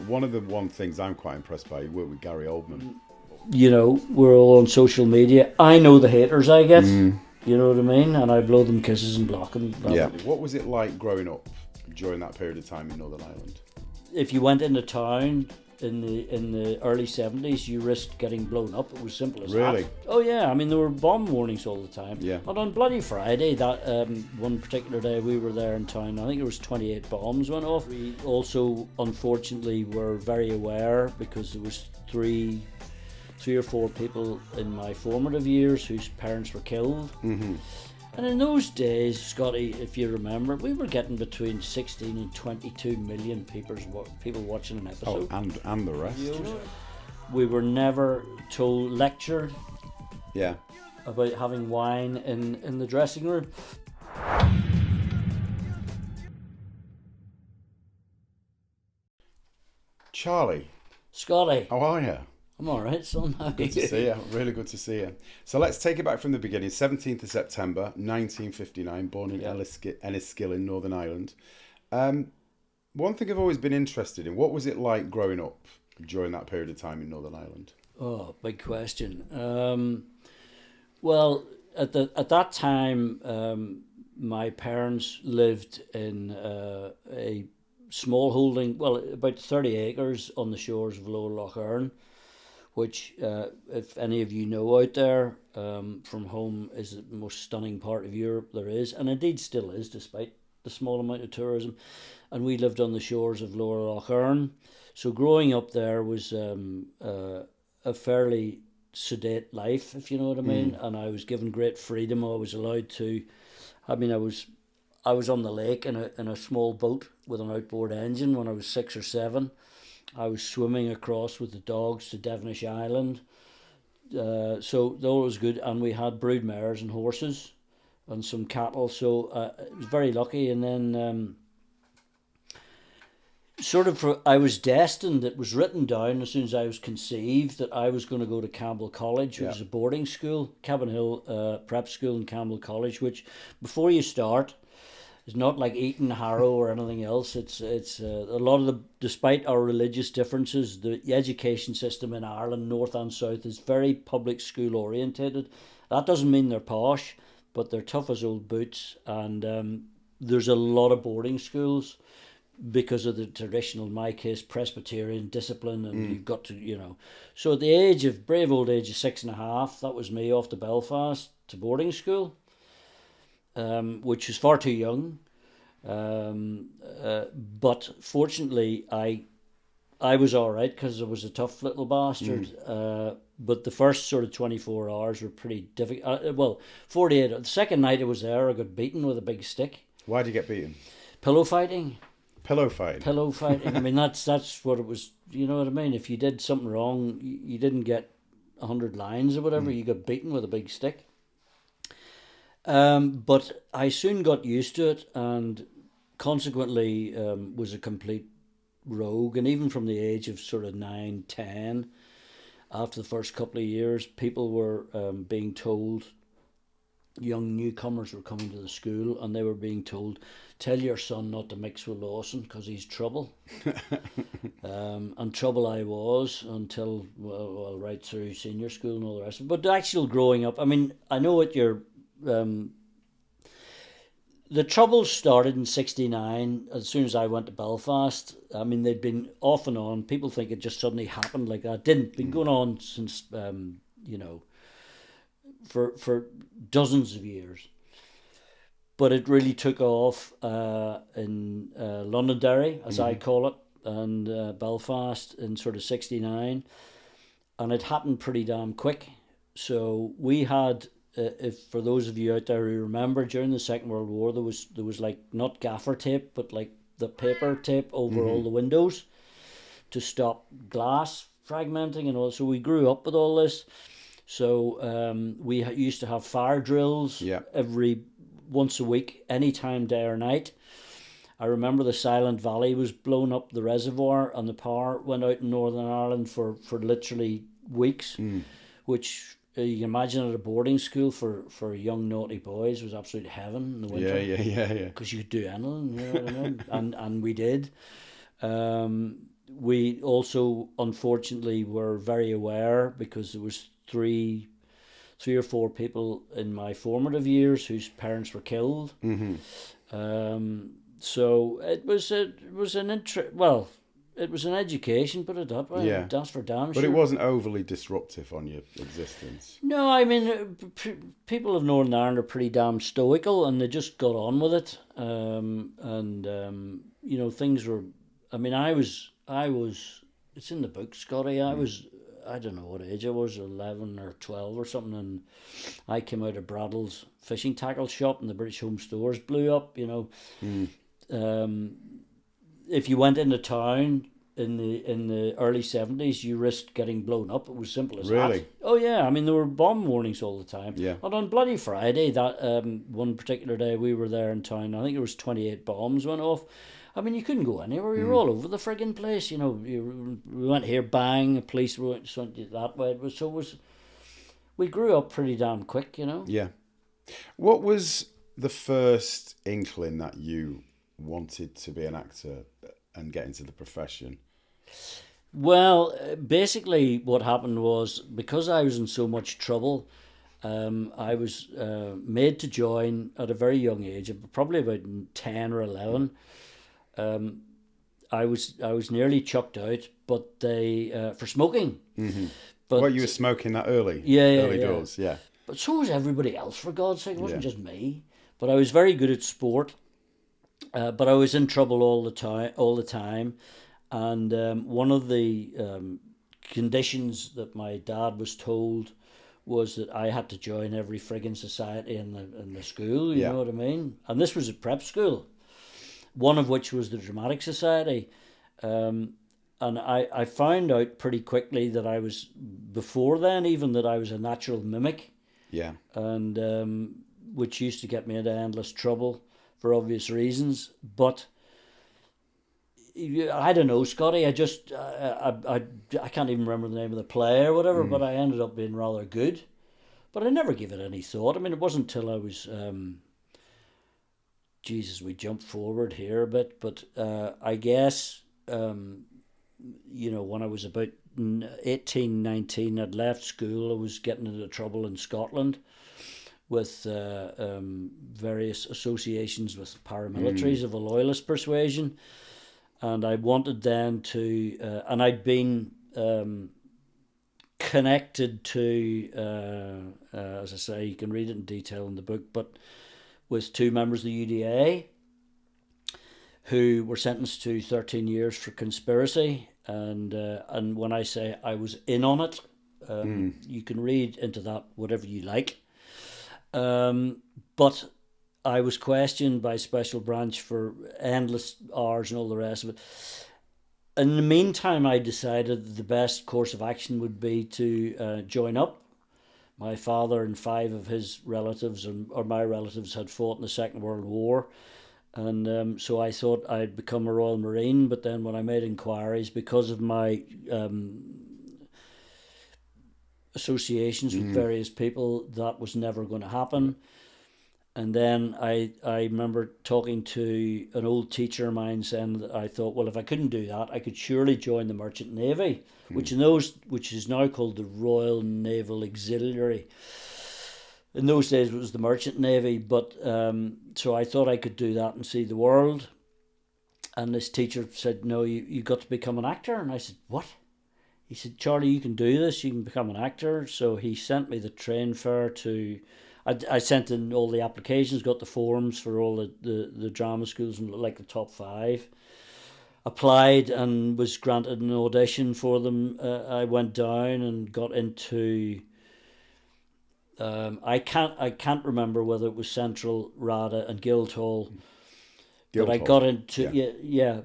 one of the things I'm quite impressed by, you work with Gary Oldman. You know, we're all on social media. I know the haters I get. You know what I mean? And I blow them kisses and block them. Yeah. What was it like growing up during that period of time in Northern Ireland? If you went into town in the early 70s, you risked getting blown up. It was simple as Really? that. Oh yeah, I mean there were bomb warnings all the time. Yeah. And on Bloody Friday, that one particular day we were there in town, I think there was 28 bombs went off. We also, unfortunately, were very aware because there was three or four people in my formative years whose parents were killed. Mm-hmm. And in those days, Scotty, if you remember, we were getting between 16 and 22 million people watching an episode. Oh, and the rest. We were never lectured Yeah. about having wine in the dressing room. Charlie. Scotty. How are you? I'm all right, son. Good to see you. Really good to see you. So let's take it back from the beginning. 17th of September, 1959, born in Enniskillen in Northern Ireland. One thing I've always been interested in, what was it like growing up during that period of time in Northern Ireland? Oh, big question. Well, at that time, my parents lived in a small holding, well, about 30 acres on the shores of Lower Lough Erne, which, if any of you know out there, from home is the most stunning part of Europe there is, and indeed still is, despite the small amount of tourism. And we lived on the shores of Lower Lough Erne. So growing up there was a fairly sedate life, if you know what I mean. And I was given great freedom. I was allowed to, I mean, I was on the lake in a small boat with an outboard engine when I was 6 or 7. I was swimming across with the dogs to Devonish Island. So that was good. And we had brood mares and horses and some cattle. So I was very lucky. And then I was destined, it was written down as soon as I was conceived that I was going to go to Campbell College, which is a boarding school, Cabin Hill Prep School and Campbell College, which before you start, it's not like Eton, Harrow or anything else. It's a lot of despite our religious differences, the education system in Ireland, north and south, is very public school orientated. That doesn't mean they're posh, but they're tough as old boots. And there's a lot of boarding schools because of the traditional, in my case, Presbyterian discipline, and you've got to, So at the brave old age of 6.5, that was me off to Belfast to boarding school. Which was far too young, but fortunately I was all right because I was a tough little bastard. But the first sort of 24 hours were pretty difficult. 48. The second night I was there, I got beaten with a big stick. Why did you get beaten? Pillow fighting. Pillow fighting. I mean, that's what it was. You know what I mean? If you did something wrong, you didn't get 100 lines or whatever. You got beaten with a big stick. But I soon got used to it, and consequently was a complete rogue. And even from the age of sort of 9, 10, after the first couple of years, people were being told, young newcomers were coming to the school, and they were being told, tell your son not to mix with Lawson because he's trouble. And trouble I was until, well, right through senior school and all the rest of it. But the actual growing up, I mean, I know what you're... the troubles started in 1969 as soon as I went to Belfast. I mean, they'd been off and on. People think it just suddenly happened like that. It didn't. Been going on since, for dozens of years. But it really took off in Londonderry, as I call it, and Belfast in sort of 1969. And it happened pretty damn quick. So we had... if for those of you out there who remember, during the Second World War, there was like not gaffer tape, but like the paper tape over all the windows to stop glass fragmenting and all. So we grew up with all this. So we used to have fire drills every once a week, anytime, day or night. I remember the Silent Valley was blown up, the reservoir, and the power went out in Northern Ireland for literally weeks, which... you can imagine at a boarding school for young naughty boys was absolute heaven in the winter. Yeah. Because you could do anything, you know what I mean? And we did. we also unfortunately were very aware, because there was three or four people in my formative years whose parents were killed. So it was it was an education, put it that way. Yeah. That's for damn But sure. it wasn't overly disruptive on your existence. No, I mean, people of Northern Ireland are pretty damn stoical, and they just got on with it. You know, things were. I mean, I was. It's in the book, Scotty. I don't know what age I was, 11 or 12 or something, and I came out of Braddle's fishing tackle shop, and the British Home Stores blew up. You know, if you went into town in the early 70s, you risked getting blown up. It was simple as Really? that. Oh yeah, I mean, there were bomb warnings all the time. Yeah. And on Bloody Friday, that one particular day we were there in town, I think there was 28 bombs went off. I mean, you couldn't go anywhere. You were all over the frigging place. You know, we went here, bang, the police went that way. We grew up pretty damn quick, you know. Yeah. What was the first inkling that you wanted to be an actor and get into the profession? Well, basically what happened was, because I was in so much trouble, I was made to join at a very young age, probably about 10 or 11. I was nearly chucked out, but they for smoking. But Well, you were smoking that early? Yeah. Doors, yeah. But so was everybody else, for God's sake. It wasn't Yeah. just me. But I was very good at sport. But I was in trouble all the time. And one of the conditions that my dad was told was that I had to join every friggin' society in the school. You know what I mean? And this was a prep school, one of which was the Dramatic Society. And I found out pretty quickly that I was, before then even, that I was a natural mimic. Yeah. And which used to get me into endless trouble for obvious reasons. But I don't know, Scotty. I can't even remember the name of the play or whatever. But I ended up being rather good. But I never gave it any thought. I mean, it wasn't until I was Jesus, we jumped forward here a bit, but I guess you know, when I was about 18, 19, I'd left school. I was getting into trouble in Scotland with various associations with paramilitaries of a loyalist persuasion. And I wanted then to, and I'd been connected to, as I say, you can read it in detail in the book, but with two members of the UDA who were sentenced to 13 years for conspiracy. And when I say I was in on it, you can read into that whatever you like. But I was questioned by Special Branch for endless hours and all the rest of it. In the meantime, I decided that the best course of action would be to join up. My father and 5 of his relatives, or my relatives, had fought in the Second World War. And so I thought I'd become a Royal Marine. But then when I made inquiries, because of my associations with various people, that was never going to happen. And then I remember talking to an old teacher of mine saying that I thought, well, if I couldn't do that, I could surely join the Merchant Navy, which is now called the Royal Naval Auxiliary. In those days, it was the Merchant Navy, but so I thought I could do that and see the world. And this teacher said, no, you got to become an actor. And I said, what? He said, Charlie, you can do this. You can become an actor. So he sent me the train fare to... I sent in all the applications, got the forms for all the drama schools, and like the top 5. Applied and was granted an audition for them. I went down and got into... I can't remember whether it was Central, RADA and Guildhall. But I got into... Yeah.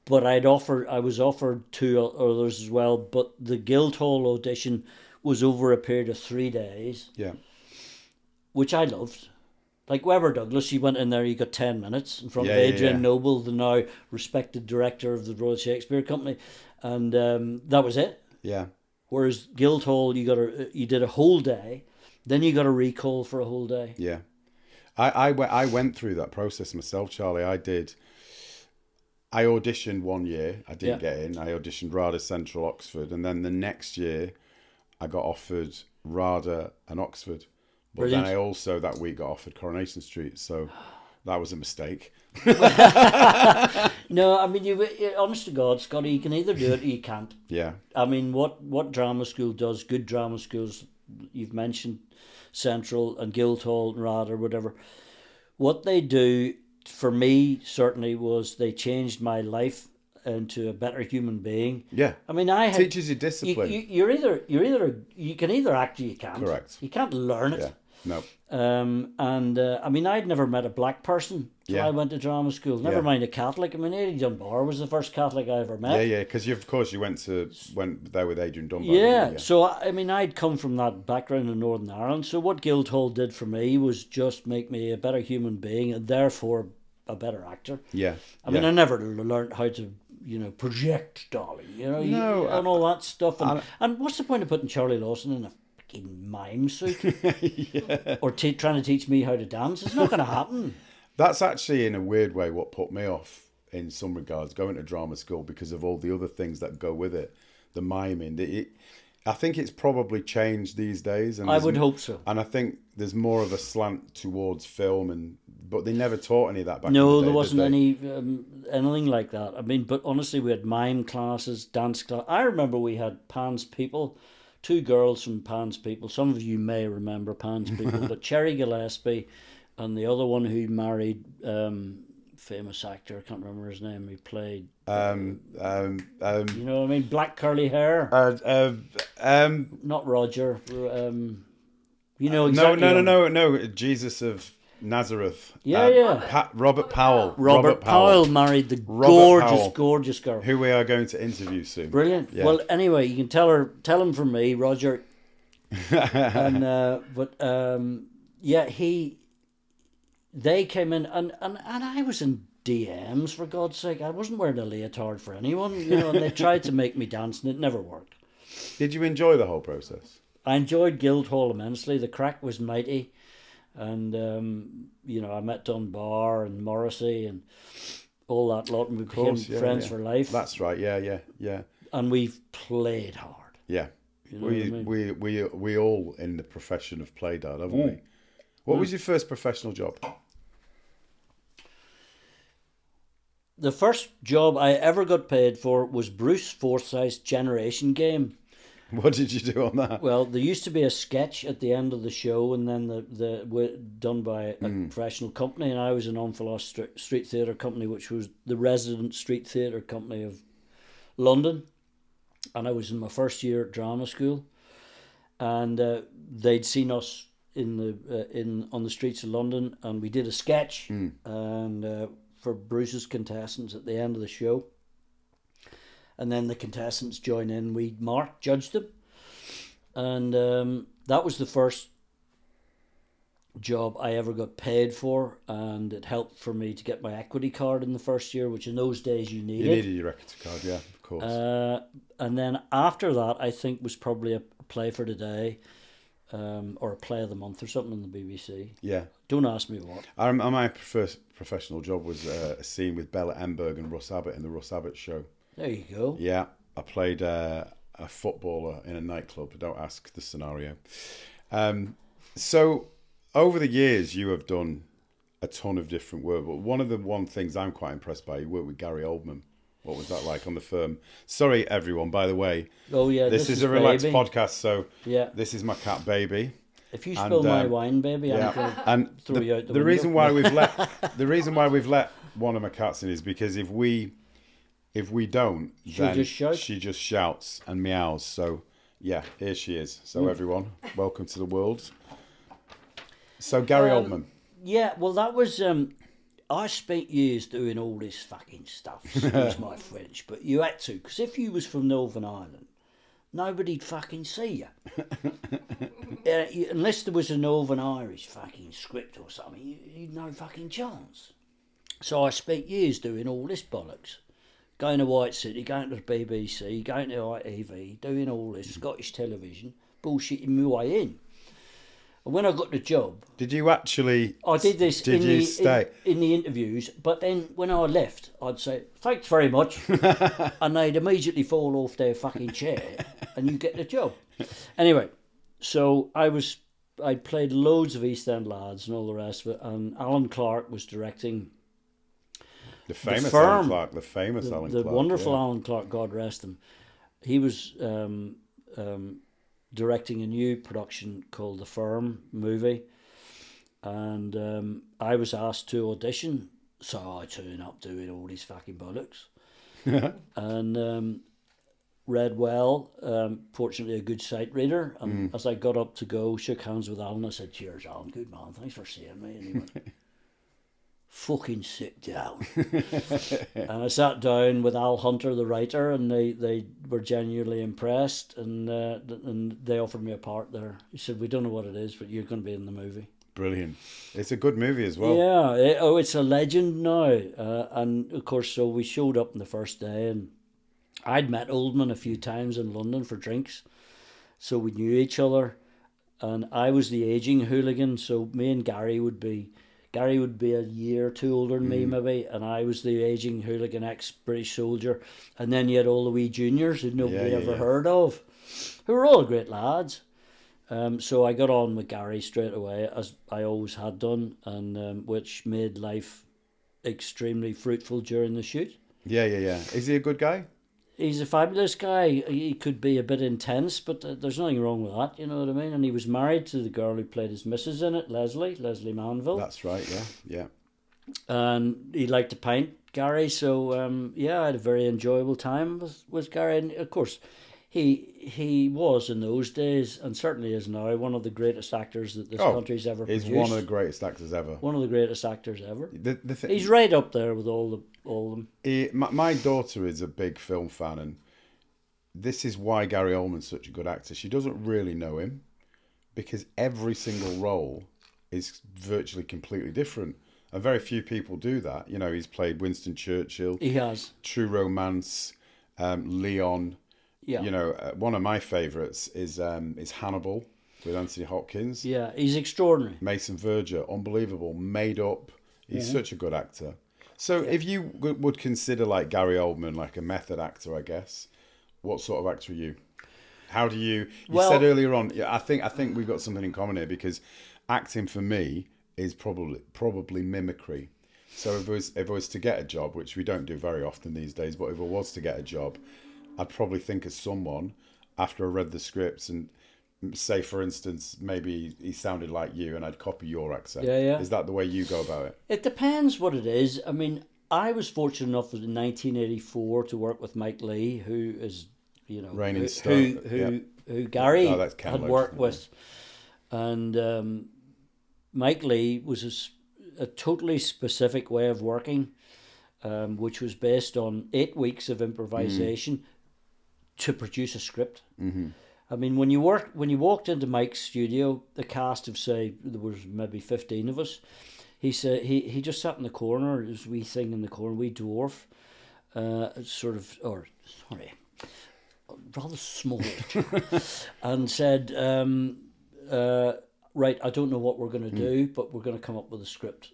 But I was offered 2 others as well. But the Guildhall audition was over a period of 3 days. Yeah. Which I loved. Like Webber Douglas, he went in there, he got 10 minutes in front of Adrian Noble, the now respected director of the Royal Shakespeare Company, and that was it. Yeah. Whereas Guildhall, you did a whole day, then you got a recall for a whole day. Yeah. I went through that process myself, Charlie. I auditioned one year. I didn't Yeah. get in. I auditioned RADA Central Oxford, and then the next year, I got offered RADA and Oxford. But Brilliant. then I also that week got offered Coronation Street, so that was a mistake. No, I mean, honest to God, Scotty, you can either do it or you can't. Yeah, I mean, what drama school does, good drama schools, you've mentioned Central and Guildhall and RAD or whatever, what they do for me certainly was they changed my life into a better human being. yeah. I mean, I had, Teaches you discipline. you can either act or you can't. Correct. You can't learn it. Yeah, no. I mean, I'd never met a black person till Yeah. I went to drama school. Never Yeah. mind a Catholic. I mean, Eddie Dunbar was the first Catholic I ever met. Yeah, because of course you went there with Adrian Dunbar. Yeah, didn't you? so I mean, I'd come from that background in Northern Ireland. So what Guildhall did for me was just make me a better human being and therefore a better actor. Yeah. I mean, I never learned how to, project, darling, No, and all that stuff. And what's the point of putting Charlie Lawson in a fucking mime suit? Or trying to teach me how to dance? It's not going to happen. That's actually, in a weird way, what put me off in some regards, going to drama school, because of all the other things that go with it. The miming. I think it's probably changed these days. And I would hope so. And I think there's more of a slant towards film, but they never taught any of that back in No, the day, there wasn't did they? anything like that. I mean, but honestly, we had mime classes, dance class. I remember we had Pan's People, 2 girls from Pan's People. Some of you may remember Pan's People, but Cherry Gillespie and the other one who married famous actor, I can't remember his name, who played you know what I mean, black curly hair. Not Roger. You know exactly. No, Jesus of Nazareth. Yeah. Robert Powell. Robert Powell married the Powell, gorgeous girl. who we are going to interview soon. Brilliant. Yeah. Well, anyway, you can tell him from me, Roger. And they came in and I was in DMs, for God's sake. I wasn't wearing a leotard for anyone, and they tried to make me dance and it never worked. Did you enjoy the whole process? I enjoyed Guildhall immensely. The crack was mighty. And, I met Dunbar and Morrissey and all that lot, and we became friends for life. That's right, yeah. And we've played hard. Yeah. You know what I mean? We all in the profession have played hard, haven't we? What was your first professional job? The first job I ever got paid for was Bruce Forsyth's Generation Game. What did you do on that? Well, there used to be a sketch at the end of the show, and then done by a professional company, and I was in Onfallow Street Theatre Company, which was the resident street theatre company of London, and I was in my first year at drama school, and they'd seen us on the streets of London, and we did a sketch, and for Bruce's contestants at the end of the show. And then the contestants join in. We judged them. And that was the first job I ever got paid for. And it helped for me to get my equity card in the first year, which in those days you needed. You needed your equity card, yeah, of course. And then after that, I think was probably a play for today, or a play of the month or something on the BBC. Yeah. Don't ask me what. My first professional job was a scene with Bella Emberg and Russ Abbott in the Russ Abbott Show. There you go. Yeah, I played a footballer in a nightclub. Don't ask the scenario. So over the years, you have done a ton of different work. But one things I'm quite impressed by, you worked with Gary Oldman. What was that like on the firm? Sorry, everyone, by the way. Oh, yeah. This is a relaxed Baby. podcast, so yeah. This is my cat, Baby. If you spill my wine, baby, yeah. I'm going to throw you out the window. reason why we've let one of my cats in is because if we don't, then she just shouts and meows. So yeah, here she is. So everyone, welcome to the world. So Gary Oldman. Yeah, well, that was. I spent years doing all this fucking stuff. Excuse my French, but you had to, because if you was from Northern Ireland, nobody'd fucking see you. Unless there was a Northern Irish fucking script or something, you'd no fucking chance. So I spent years doing all this bollocks. Going to White City, going to the BBC, going to ITV, doing all this Scottish television, bullshitting my way in. And when I got the job, Did you actually? I did this Did in you the stay? in the interviews, but then when I left, I'd say thanks very much, and they'd immediately fall off their fucking chair, and you get the job. Anyway, so I played loads of East End lads and all the rest of it, and Alan Clark was directing. The famous Firm, Alan Clark, the famous Alan the Clark, wonderful yeah. Alan Clark, God rest him. He was directing a new production called The Firm movie, and I was asked to audition, so I turned up doing all these fucking bollocks, and read well. Fortunately, a good sight reader, and as I got up to go, shook hands with Alan. I said, "Cheers, Alan. Good man. Thanks for seeing me." And he went, "Fucking sit down." And I sat down with Al Hunter, the writer, and they were genuinely impressed, and they offered me a part there. He said, "We don't know what it is, but you're going to be in the movie." Brilliant. It's a good movie as well. Yeah. It's a legend now. And of course, so we showed up on the first day, and I'd met Oldman a few times in London for drinks, so we knew each other. And I was the aging hooligan, so me and Gary would be a year or two older than me, maybe, and I was the aging hooligan ex-British soldier. And then you had all the wee juniors who nobody ever heard of, who were all great lads. So I got on with Gary straight away, as I always had done, and which made life extremely fruitful during the shoot. Yeah. Is he a good guy? He's a fabulous guy. He could be a bit intense, but there's nothing wrong with that, you know what I mean? And he was married to the girl who played his missus in it, Leslie Manville. That's right, yeah. And he liked to paint, Gary, so I had a very enjoyable time with Gary. And of course, he was in those days, and certainly is now, one of the greatest actors that this country's ever produced. He's one of the greatest actors ever. One of the greatest actors ever. The He's right up there with all of them. My daughter is a big film fan, and this is why Gary Oldman's such a good actor. She doesn't really know him because every single role is virtually completely different. And very few people do that. You know, he's played Winston Churchill. He has. True Romance, Leon. Yeah. You know, one of my favourites is Hannibal with Anthony Hopkins. Yeah, he's extraordinary. Mason Verger, unbelievable, made up. He's such a good actor. So if you would consider like Gary Oldman like a method actor, I guess, what sort of actor are you? How do you said earlier on, I think we've got something in common here, because acting for me is probably mimicry. So if I was to get a job, which we don't do very often these days, but if I was to get a job, I'd probably think of someone after I read the scripts and say, for instance, maybe he sounded like you and I'd copy your accent. Yeah. Is that the way you go about it? It depends what it is. I mean, I was fortunate enough in 1984 to work with Mike Lee, who is, you know, Reigning star. who Gary had worked with. And Mike Lee was a totally specific way of working, which was based on 8 weeks of improvisation to produce a script. Mm-hmm. I mean, when you walked into Mike's studio, the cast of, say, there was maybe 15 of us. He said he just sat in the corner, this wee thing in the corner, wee dwarf, rather small, and said, right, I don't know what we're going to do, but we're going to come up with a script.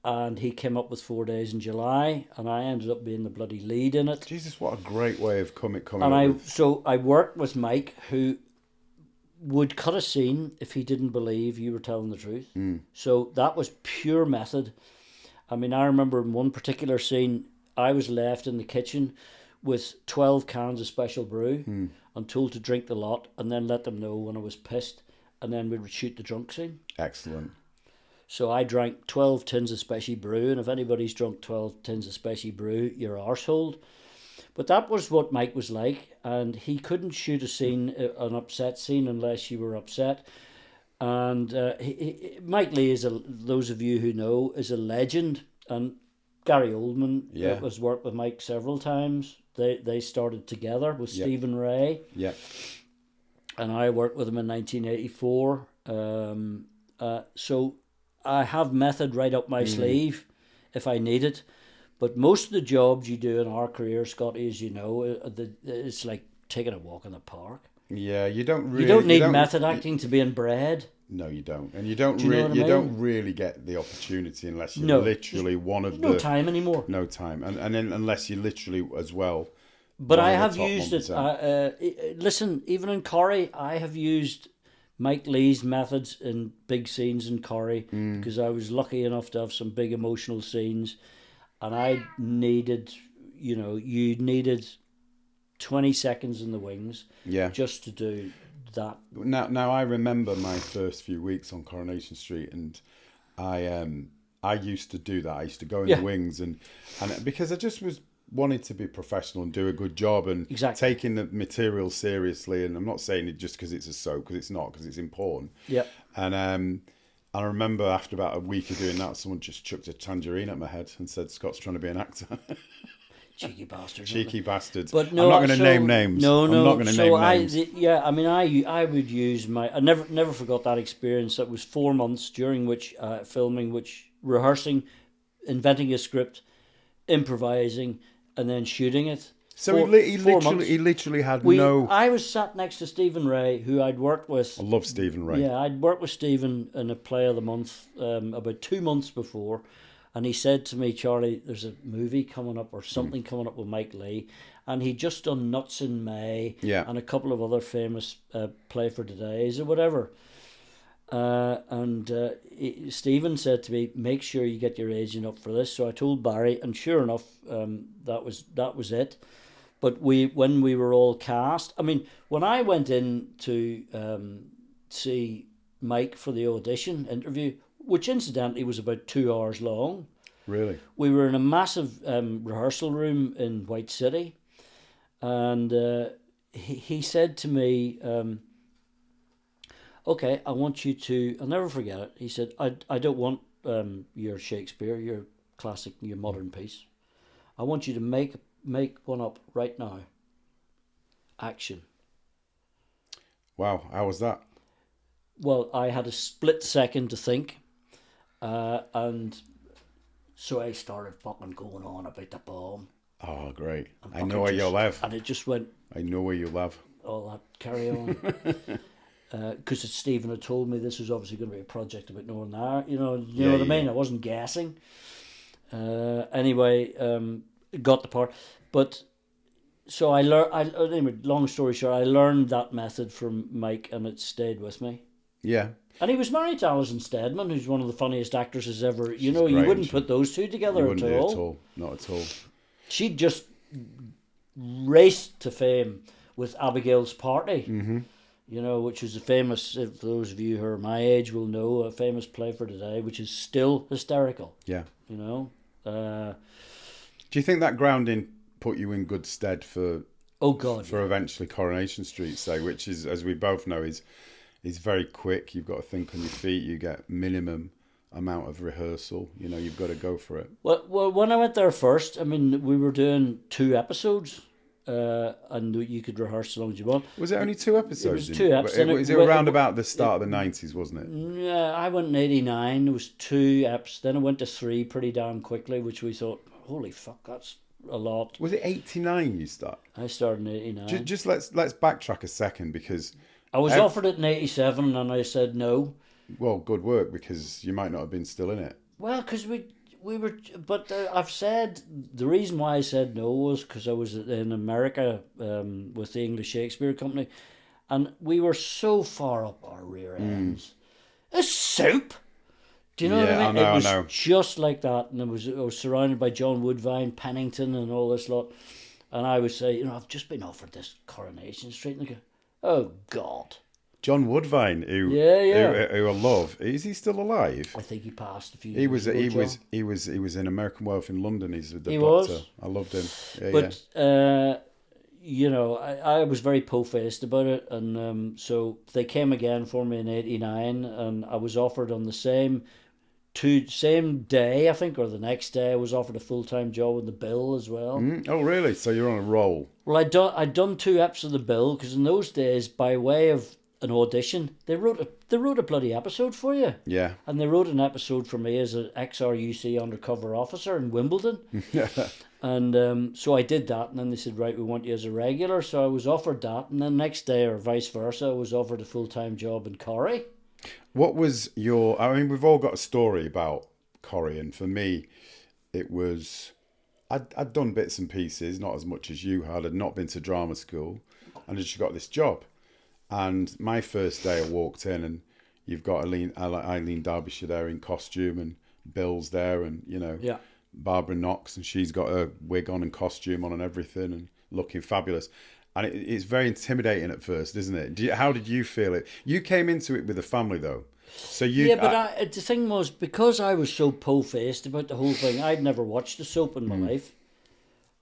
And he came up with 4 Days in July, and I ended up being the bloody lead in it. Jesus, what a great way of coming and So I worked with Mike, who would cut a scene if he didn't believe you were telling the truth. So that was pure method. I mean, I remember in one particular scene, I was left in the kitchen with 12 cans of special brew and told to drink the lot and then let them know when I was pissed, and then we would shoot the drunk scene. Excellent. So I drank 12 tins of special brew, and if anybody's drunk 12 tins of special brew, you're arsehole. But that was what Mike was like, and he couldn't shoot a scene, an upset scene, unless you were upset. And Mike Lee is those of you who know, is a legend, and Gary Oldman has worked with Mike several times. They started together with Stephen Ray. Yeah. And I worked with him in 1984. So I have method right up my sleeve if I need it. But most of the jobs you do in our career, Scotty, as you know, it's like taking a walk in the park. Yeah, you don't really. You don't need method acting to be inbred. No, you don't, and you don't. Do you know what I mean? Don't really get the opportunity unless you're literally one of no time anymore. No time, and then unless you literally as well. But I have used it. Listen, even in Corrie, I have used Mike Leigh's methods in big scenes in Corrie because I was lucky enough to have some big emotional scenes, and I needed, you needed 20 seconds in the wings, just to do that. Now I remember my first few weeks on Coronation Street, and I used to do that. I used to go in the wings, and because I just was wanted to be professional and do a good job, and taking the material seriously. And I'm not saying it just because it's a soap, because it's not, because it's important. Yeah. And I remember after about a week of doing that, someone just chucked a tangerine at my head and said, "Scott's trying to be an actor." Cheeky bastards. Cheeky bastards. But no, I'm not going to name names. No, I'm not going to name names. I mean, I would use I never forgot that experience. That was 4 months during which filming, rehearsing, inventing a script, improvising, and then shooting it. So he literally had no. I was sat next to Stephen Ray, who I'd worked with. I love Stephen Ray. Yeah, I'd worked with Stephen in a play of the month about 2 months before, and he said to me, "Charlie, there's a movie coming up or something coming up with Mike Leigh," and he'd just done Nuts in May, and a couple of other famous Play for Todays or whatever. Stephen said to me, "Make sure you get your agent up for this." So I told Barry, and sure enough, that was it. But when we were all cast, I mean, when I went in to see Mike for the audition interview, which incidentally was about 2 hours long. Really? We were in a massive rehearsal room in White City, and he said to me, "Okay, I want you to," I'll never forget it. He said, I don't want your Shakespeare, your classic, your modern piece. I want you to make one up right now. Action. Wow, how was that? Well, I had a split second to think, and so I started fucking going on about the bomb. Oh, great. I know where you'll have. And it just went... I know where you'll have. All that carry on. Because Stephen had told me this was obviously going to be a project about Northern Ireland. You know what I mean? I wasn't guessing. Anyway, got the part. But so I learned. Anyway, long story short, I learned that method from Mike, and it stayed with me. Yeah. And he was married to Alison Steadman, who's one of the funniest actresses ever. She's you wouldn't put those two together at all. Not at all. She just raced to fame with Abigail's Party. Mm-hmm. Which is a famous, if those of you who are my age will know, a famous play for today, which is still hysterical. Yeah. Do you think that grounding put you in good stead for eventually Coronation Street, say, which is, as we both know, is very quick. You've got to think on your feet. You get minimum amount of rehearsal. You've got to go for it. Well, when I went there first, I mean, we were doing 2 episodes. And you could rehearse as long as you want. Was it only 2 episodes? It was 2 episodes. It was around about the start of the 90s, wasn't it? Yeah, I went in 89. It was 2 eps. Then it went to 3 pretty damn quickly, which we thought, holy fuck, that's a lot. Was it 89 you started? I started in 89. Just let's backtrack a second, because I was offered it in 87 and I said no. Well, good work, because you might not have been still in it. Well, because we were, but I've said the reason why I said no was because I was in America with the English Shakespeare Company, and we were so far up our rear ends. A soap. Do you know what I mean? It was just like that, and I was surrounded by John Woodvine, Pennington, and all this lot. And I would say, I've just been offered this Coronation Street, and they go, "Oh God." John Woodvine, who I love, is he still alive? I think he passed a few years ago. He was in American Wealth in London. He's the doctor. Was. I loved him. I was very po-faced about it, and so they came again for me in 89, and I was offered on the same day, I think, or the next day, I was offered a full-time job in the Bill as well. Oh, really? So you're on a roll. Well, I'd done 2 eps of the Bill, because in those days, by way of an audition, they wrote a bloody episode for you. Yeah. And they wrote an episode for me as an ex-RUC undercover officer in Wimbledon. And so I did that, and then they said, right, we want you as a regular. So I was offered that, and then next day, or vice versa, I was offered a full-time job in Corrie. What was your... I mean, we've all got a story about Corrie, and for me, it was... I'd done bits and pieces, not as much as you had. I'd not been to drama school, and I just got this job. And my first day, I walked in, and you've got Eileen Derbyshire there in costume, and Bill's there, and, you know... Yeah. Barbara Knox, and she's got her wig on and costume on and everything and looking fabulous. And it's very intimidating at first, isn't it? How did you feel it? You came into it with a family, though. So you... Yeah, but the thing was, because I was so po-faced about the whole thing, I'd never watched a soap in my life.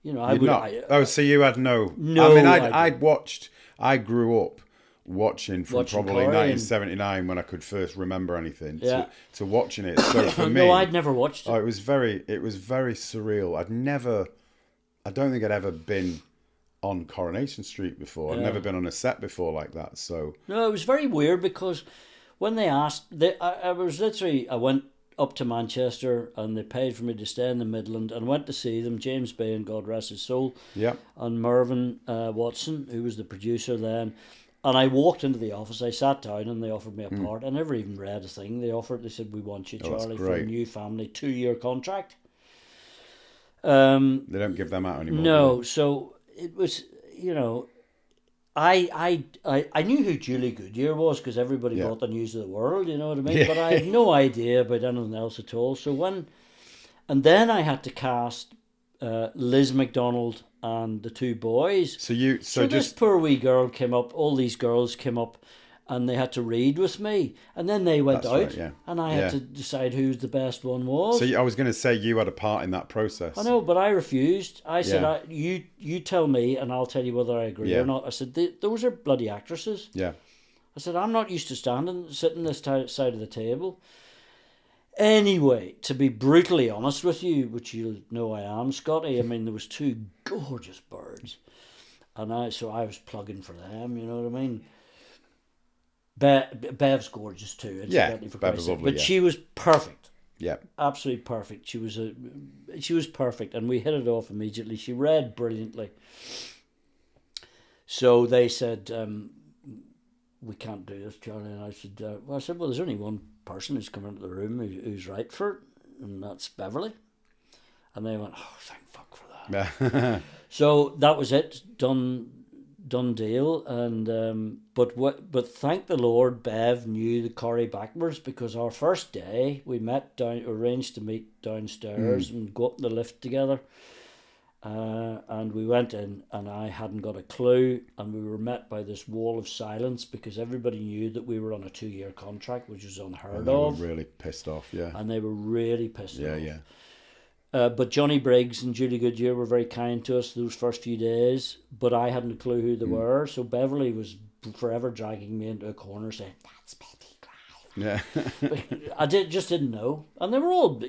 You know, I would... so you had no... No, I mean, I'd watched... I grew up watching from probably Corrie 1979 when I could first remember anything to watching it. So for me... No, I'd never watched it. Oh, it was very surreal. I don't think I'd ever been on Coronation Street before. I'd never been on a set before like that. So no, it was very weird because when they asked, I went up to Manchester and they paid for me to stay in the Midland and went to see them, James Bay and God rest his soul, and Mervyn Watson, who was the producer then. And I walked into the office, I sat down and they offered me a part. I never even read a thing. They said, we want you, Charlie, for a new family, 2-year contract. They don't give them out anymore. No, so it was, you know, I knew who Julie Goodyear was because everybody got the news of the world, you know what I mean? But I had no idea about anything else at all. And then I had to cast Liz McDonald and the 2 boys. So this poor wee girl came up, all these girls came up, and they had to read with me. And then they went out, and I had to decide who the best one was. So I was going to say you had a part in that process. I know, but I refused. I said, you tell me, and I'll tell you whether I agree or not. I said, those are bloody actresses. Yeah. I said, I'm not used to sitting this side of the table. Anyway, to be brutally honest with you, which you know I am, Scotty, I mean, there was 2 gorgeous birds. And I was plugging for them, you know what I mean? Bev's gorgeous too. Yeah, Bev was lovely. But she was perfect. Yeah. Absolutely perfect. She was perfect, and we hit it off immediately. She read brilliantly. So they said, we can't do this, Charlie. And I said, well, there's only one person who's come into the room who's right for it, and that's Beverly. And they went, oh, thank fuck for that. So that was it, done deal. And but thank the Lord, Bev knew the Corrie backwards, because our first day we arranged to meet downstairs and go up in the lift together. And we went in, and I hadn't got a clue, and we were met by this wall of silence because everybody knew that we were on a 2-year contract, which was unheard of. They were really pissed off, And they were really pissed off. Yeah. But Johnny Briggs and Julie Goodyear were very kind to us those first few days, but I hadn't a clue who they were. So Beverly was forever dragging me into a corner saying, that's Betty Clive. Yeah. I just didn't know. And they were all,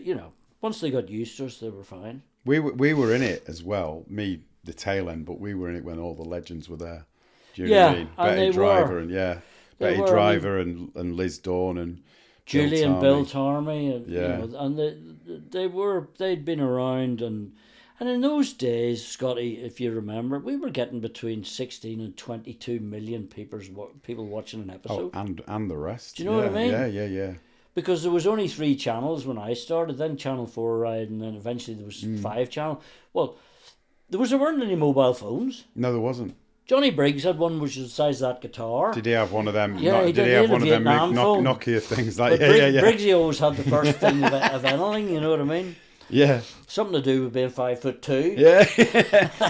once they got used to us, they were fine. We were in it as well, me, the tail end, but we were in it when all the legends were there. Do you know what I mean? Betty Driver Betty Driver and Liz Dawn and Julie and Bill Tarmy, and they'd been around, and in those days, Scotty, if you remember, we were getting between 16 and 22 million people watching an episode. Oh, and the rest. Do you know what I mean? Yeah. Because there was only 3 channels when I started, then Channel 4 arrived, and then eventually there was 5 channels. Well, there weren't any mobile phones. No, there wasn't. Johnny Briggs had one which was the size of that guitar. Did he have one of them? Yeah, he did he have one of them Nokia things? Like, Briggsy always had the first thing of anything, you know what I mean? Yeah. Something to do with being 5'2". Yeah.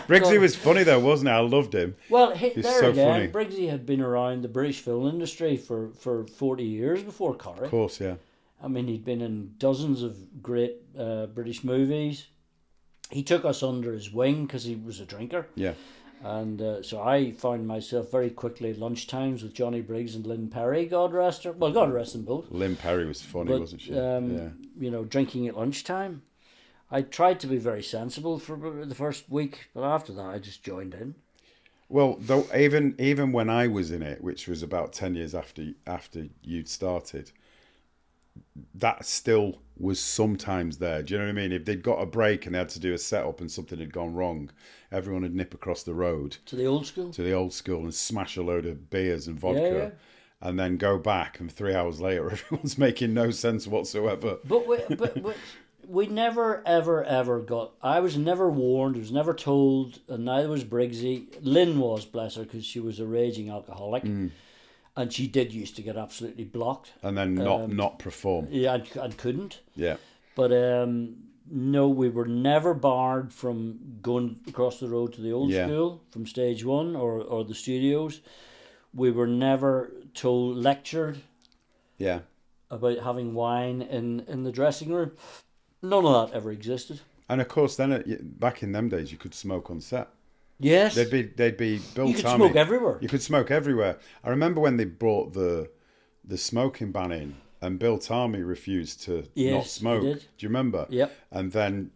Briggsy was funny though, wasn't he? I loved him. Well, funny. Briggsy had been around the British film industry for 40 years before Corrie. Of course, yeah. I mean, he'd been in dozens of great British movies. He took us under his wing because he was a drinker. Yeah. And so I found myself very quickly at lunchtimes with Johnny Briggs and Lynn Perry, God rest her. Well, God rest them both. Lynn Perry was funny, wasn't she? Drinking at lunchtime. I tried to be very sensible for the first week, but after that I just joined in. Well, though, even when I was in it, which was about 10 years after you'd started, that still was sometimes there. Do you know what I mean? If they'd got a break and they had to do a setup and something had gone wrong, everyone would nip across the road To the old school? to the old school and smash a load of beers and Yeah, vodka. yeah. And then go back, and 3 hours later, everyone's making no sense whatsoever. But we never, ever, ever got... I was never warned, I was never told, and neither was Briggsy. Lynn was, bless her, because she was a raging alcoholic. And she did used to get absolutely blocked. And then not perform. Yeah, and couldn't. Yeah. But no, we were never barred from going across the road to the old school from stage one or the studios. We were never lectured about having wine in the dressing room. None of that ever existed. And of course, then back in them days, you could smoke on set. Yes. They'd be built. You could smoke everywhere. You could smoke everywhere. I remember when they brought the smoking ban in, and Bill Tarmy refused to not smoke. He did. Do you remember? Yep. And then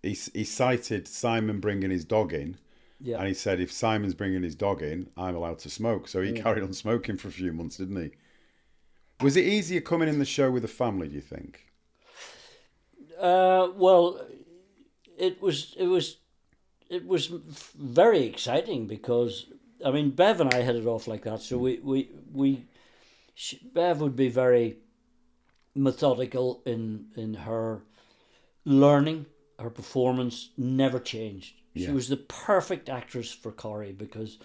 he cited Simon bringing his dog in. Yeah. And he said, if Simon's bringing his dog in, I'm allowed to smoke. So he carried on smoking for a few months, didn't he? Was it easier coming in the show with a family, do you think? Well, it was very exciting because, I mean, Bev and I hit it off like that. So Bev would be very methodical in her learning. Her performance never changed. She was the perfect actress for Corrie because,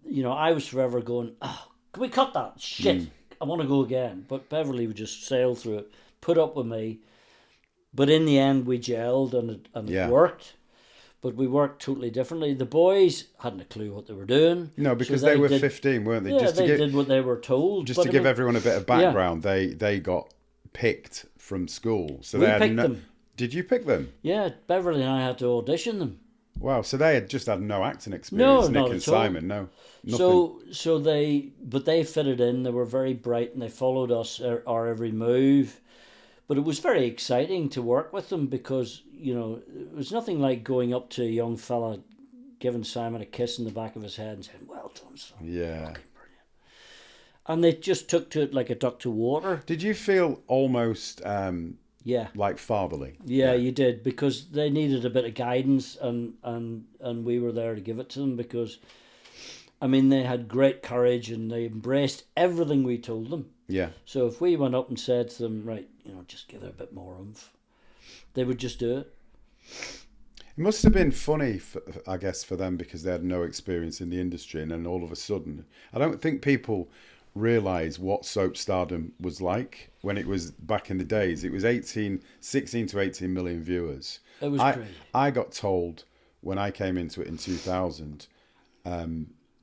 I was forever going, oh, can we cut that? Shit, I want to go again. But Beverly would just sail through it, put up with me. But in the end, we gelled and it worked. But we worked totally differently. The boys hadn't a clue what they were doing. No, because they were 15, weren't they? Yeah, they did what they were told. Just to give everyone a bit of background, they got picked from school. So we they had picked them. Did you pick them? Yeah, Beverly and I had to audition them. Wow, so they had just had no acting experience, No, Nick and Simon, no. Nothing. So they fitted in, they were very bright and they followed us, our every move. But it was very exciting to work with them because, it was nothing like going up to a young fella, giving Simon a kiss in the back of his head and saying, well done, son. Yeah. Fucking brilliant. And they just took to it like a duck to water. Did you feel almost like fatherly? Yeah, you did, because they needed a bit of guidance and we were there to give it to them because, I mean, they had great courage and they embraced everything we told them. Yeah. So if we went up and said to them, right, just give it a bit more oomph, they would just do it. It must have been funny, I guess, for them because they had no experience in the industry, and then all of a sudden, I don't think people realise what soap stardom was like when it was back in the days. It was 16 to 18 million viewers. It was crazy. I got told when I came into it in 2000,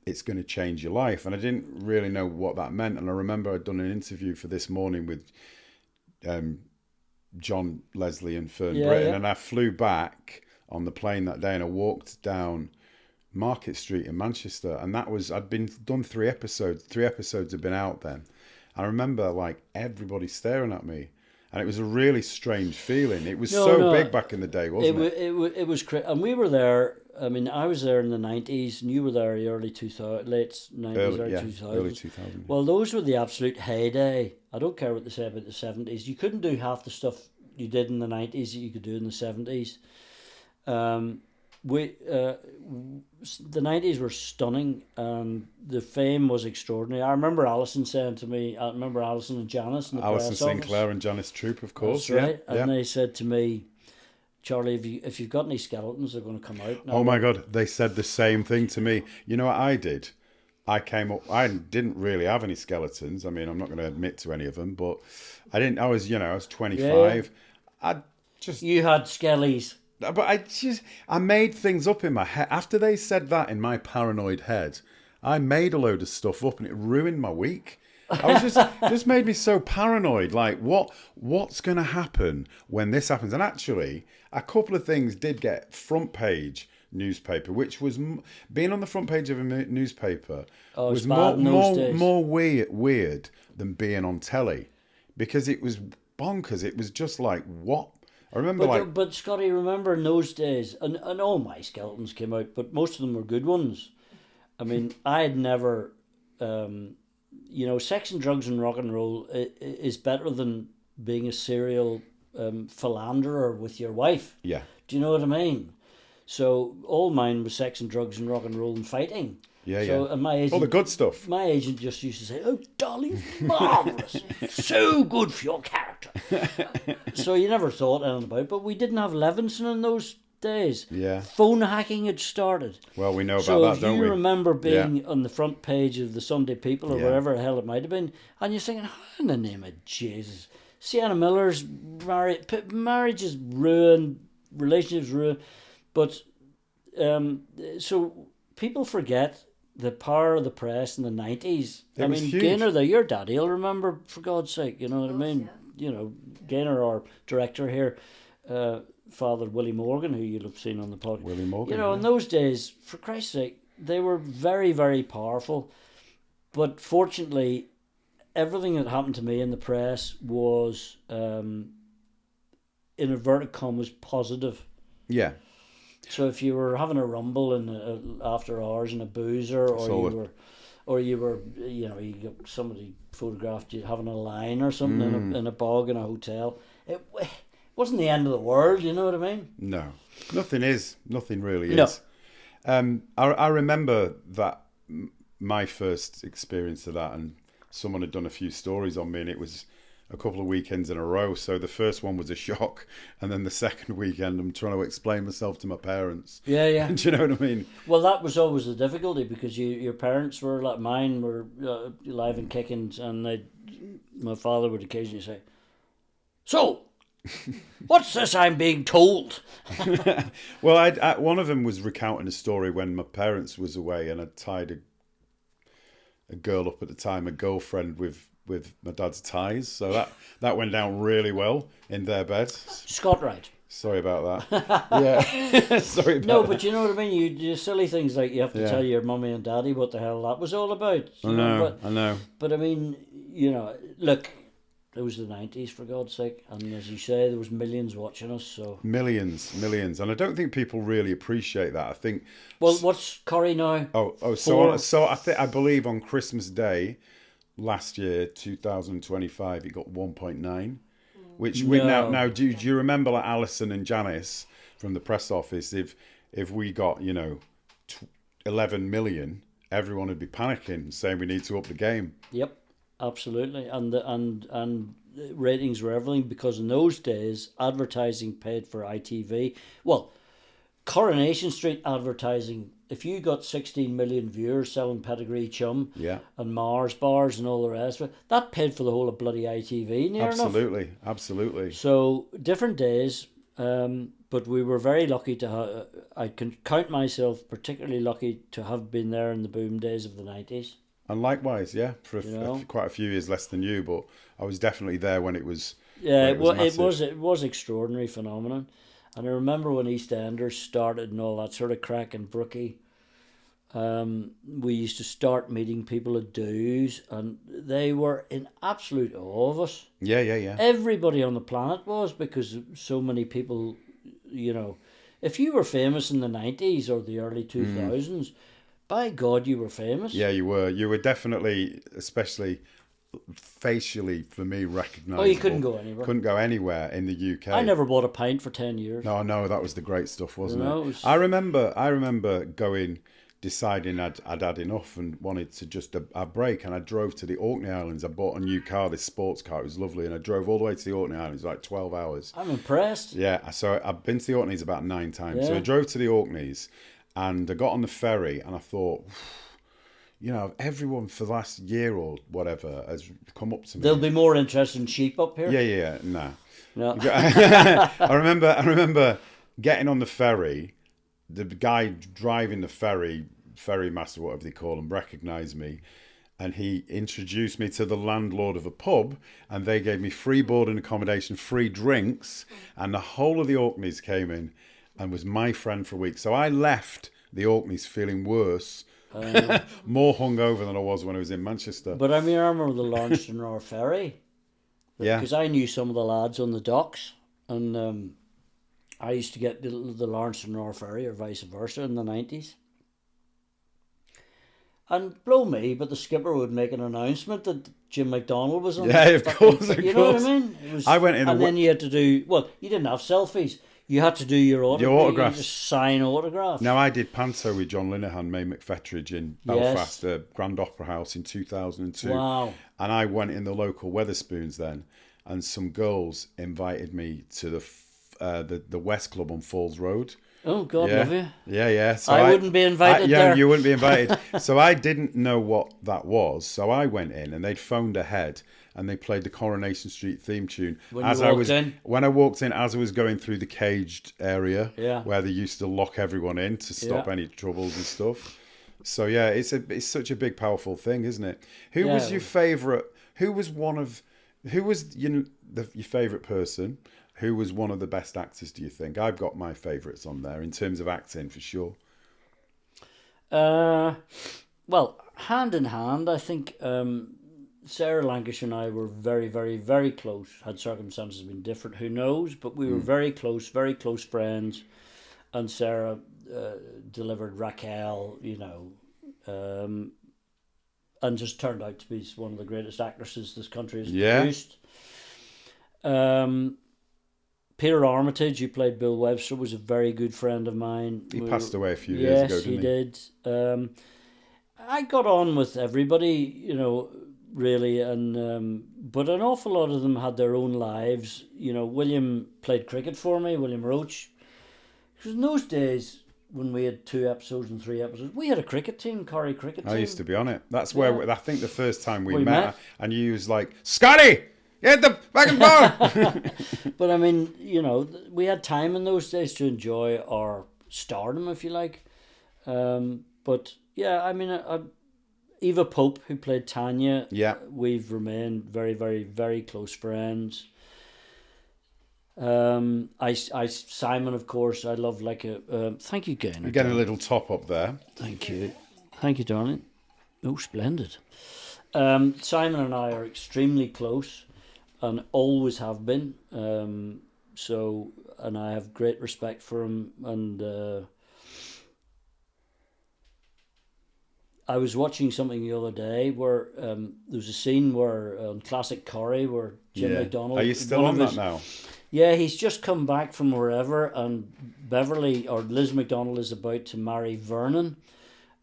it's going to change your life. And I didn't really know what that meant. And I remember I'd done an interview for This Morning with John Leslie and Fern Britton. And I flew back on the plane that day and I walked down Market Street in Manchester. And I'd been done 3 episodes. 3 episodes had been out then. I remember like everybody staring at me. And it was a really strange feeling. It was big back in the day, wasn't it? It was crazy. And we were there. I mean, I was there in the 90s, and you were there early 2000, late 90s, early 2000s. Early 2000. Well, those were the absolute heyday. I don't care what they say about the 70s. You couldn't do half the stuff you did in the 90s that you could do in the 70s. The 90s were stunning, and the fame was extraordinary. I remember Alison saying to me, Alison and Janice in the Alison press Sinclair office. and Janice Troop, of course. That's right. Yeah. And they said to me, Charlie, if you've got any skeletons, they're going to come out. Oh my God, they said the same thing to me. You know what I did? I came up, I didn't really have any skeletons. I mean, I'm not going to admit to any of them, but I didn't, I was 25. Yeah. You had skellies. But I made things up in my head. After they said that in my paranoid head, I made a load of stuff up and it ruined my week. I was just made me so paranoid. Like, what's going to happen when this happens? And actually, a couple of things did get front page newspaper, which was being on the front page of a newspaper was more weird than being on telly, because it was bonkers. It was just like, what? I remember but Scotty, remember in those days, and all my skeletons came out, but most of them were good ones. I mean, I had never, sex and drugs and rock and roll is better than being a serial philanderer with your wife. Yeah. Do you know what I mean? So all mine was sex and drugs and rock and roll and fighting. Yeah, so, yeah. And my agent, all the good stuff. My agent just used to say, "Oh, darling, marvellous. So good for your character." So you never thought anything about it. But we didn't have Levinson in those days. Yeah. Phone hacking had started. Well, we know So about if that, don't you we? remember being on the front page of the Sunday People or Yeah. wherever the hell it might have been, and you're thinking, "How in the name of Jesus? Sienna Miller's marriage is ruined, relationships ruined." But so people forget the power of the press in the 90s. It was huge. Gaynor, your daddy, he'll remember, for God's sake, you know what I mean? Yeah. You know, Gaynor, our director here, Father Willie Morgan, who you'll have seen on the podcast. Willie Morgan. You know, in those days, for Christ's sake, they were very, very powerful. But fortunately, everything that happened to me in the press was, in inverted commas, positive. Yeah. So if you were having a rumble in after hours in a boozer, or you were, you know, you got somebody photographed you having a line or something in a bog in a hotel, it wasn't the end of the world. You know what I mean? No, nothing is. Nothing really No. is. I remember that my first experience of that, and someone had done a few stories on me, and it was a couple of weekends in a row. So the first one was a shock, and then the second weekend I'm trying to explain myself to my parents. Yeah. Do you know what I mean? Well, that was always the difficulty, because your parents were like mine, were alive and kicking, and my father would occasionally say, "So, what's this I'm being told?" Well, one of them was recounting a story when my parents was away, and I tied a girl up at the time, a girlfriend with my dad's ties. So that went down really well in their bed. Scott Wright. Sorry about that. Yeah. Sorry about No, that. but you know what I mean? You do silly things like you have to tell your mummy and daddy what the hell that was all about. I know. But I mean, you know, look, it was the 90s, for God's sake. And as you say, there was millions watching us. So Millions. And I don't think people really appreciate that. I think... Well, what's Corrie now? I believe on Christmas Day last year, 2025, it got 1.9. Which now do you remember, like Alison and Janice from the press office? If we got 11 million, everyone would be panicking, saying we need to up the game. Yep, absolutely, and ratings were everything, because in those days advertising paid for ITV. Well, Coronation Street advertising. If you got 16 million viewers selling pedigree chum, and Mars bars and all the rest of it, that paid for the whole of bloody ITV. Near enough. Absolutely. So different days, but we were very lucky to have. I can count myself particularly lucky to have been there in the boom days of the 90s. And likewise, for quite a few years less than you, but I was definitely there when it was. Yeah, it was extraordinary phenomenon. And I remember when EastEnders started and all that sort of crack and Brookie, we used to start meeting people at dues, and they were in absolute awe of us. Yeah. Everybody on the planet was, because so many people, you know, if you were famous in the 90s or the early 2000s, by God, you were famous. Yeah, you were. You were definitely, especially facially for me, recognisable. Oh, you couldn't go anywhere. Couldn't go anywhere in the UK. I never bought a pint for 10 years. No, that was the great stuff, wasn't it? Was... I remember deciding I'd had enough and wanted to just a break, and I drove to the Orkney Islands. I bought a new car, this sports car. It was lovely, and I drove all the way to the Orkney Islands, like 12 hours. I'm impressed. Yeah, so I've been to the Orkneys about 9 times. So I drove to the Orkneys, and I got on the ferry, and I thought, you know, everyone for the last year or whatever has come up to me. They'll be more interested in sheep up here. Yeah, no. I remember getting on the ferry. The guy driving the ferrymaster, whatever they call him, recognised me, and he introduced me to the landlord of a pub, and they gave me free board and accommodation, free drinks, and the whole of the Orkneys came in and was my friend for a week. So I left the Orkneys feeling worse, more hungover than I was when I was in Manchester. But I mean, I remember the Launceston ferry. Yeah. Because I knew some of the lads on the docks, and I used to get the Launceston ferry, or vice versa, in the 90s. And blow me, but the skipper would make an announcement that Jim McDonald was on. Yeah, of course, of you know course. what I mean? It was, I went in and then you had to do, well, you didn't have selfies. You had to do your autographs. You just sign autographs. Now, I did panto with John Linehan, May McFetridge in Belfast, Grand Opera House in 2002. Wow. And I went in the local Wetherspoons then, and some girls invited me to the West Club on Falls Road. Oh, God love you. Yeah. So I wouldn't be invited there. You wouldn't be invited. So I didn't know what that was. So I went in, and they'd phoned ahead, and they played the Coronation Street theme tune. When I walked in, as I was going through the caged area, Yeah. where they used to lock everyone in to stop any troubles and stuff. So yeah, it's such a big, powerful thing, isn't it? Who was your favourite? Who was your favourite person? Who was one of the best actors, do you think? I've got my favourites on there in terms of acting, for sure. Well, hand in hand, I think Sarah Lancashire and I were very, very, very close. Had circumstances been different, who knows? But we were very close friends. And Sarah delivered Raquel, and just turned out to be one of the greatest actresses this country has produced. Peter Armitage, who played Bill Webster, was a very good friend of mine. He passed away a few years ago, didn't he? Yes, he did. I got on with everybody, really, and but an awful lot of them had their own lives. William played cricket for me, William Roach. Because in those days, when we had 2 episodes and 3 episodes, we had a cricket team, Corrie cricket team. I used to be on it. That's where I think the first time we met, and you was like, Scotty! Get the fucking ball! But I mean, we had time in those days to enjoy our stardom, if you like. But yeah, I mean, Eva Pope, who played Tanya, we've remained very, very, very close friends. Simon, of course, I love thank you again. You're getting a little top up there. Thank you, darling. Oh, splendid. Simon and I are extremely close. And always have been. And I have great respect for him. And I was watching something the other day where there was a scene where on Classic Corrie where Jim McDonald. Are you still on that now? Yeah, he's just come back from wherever, and Beverly or Liz McDonald is about to marry Vernon.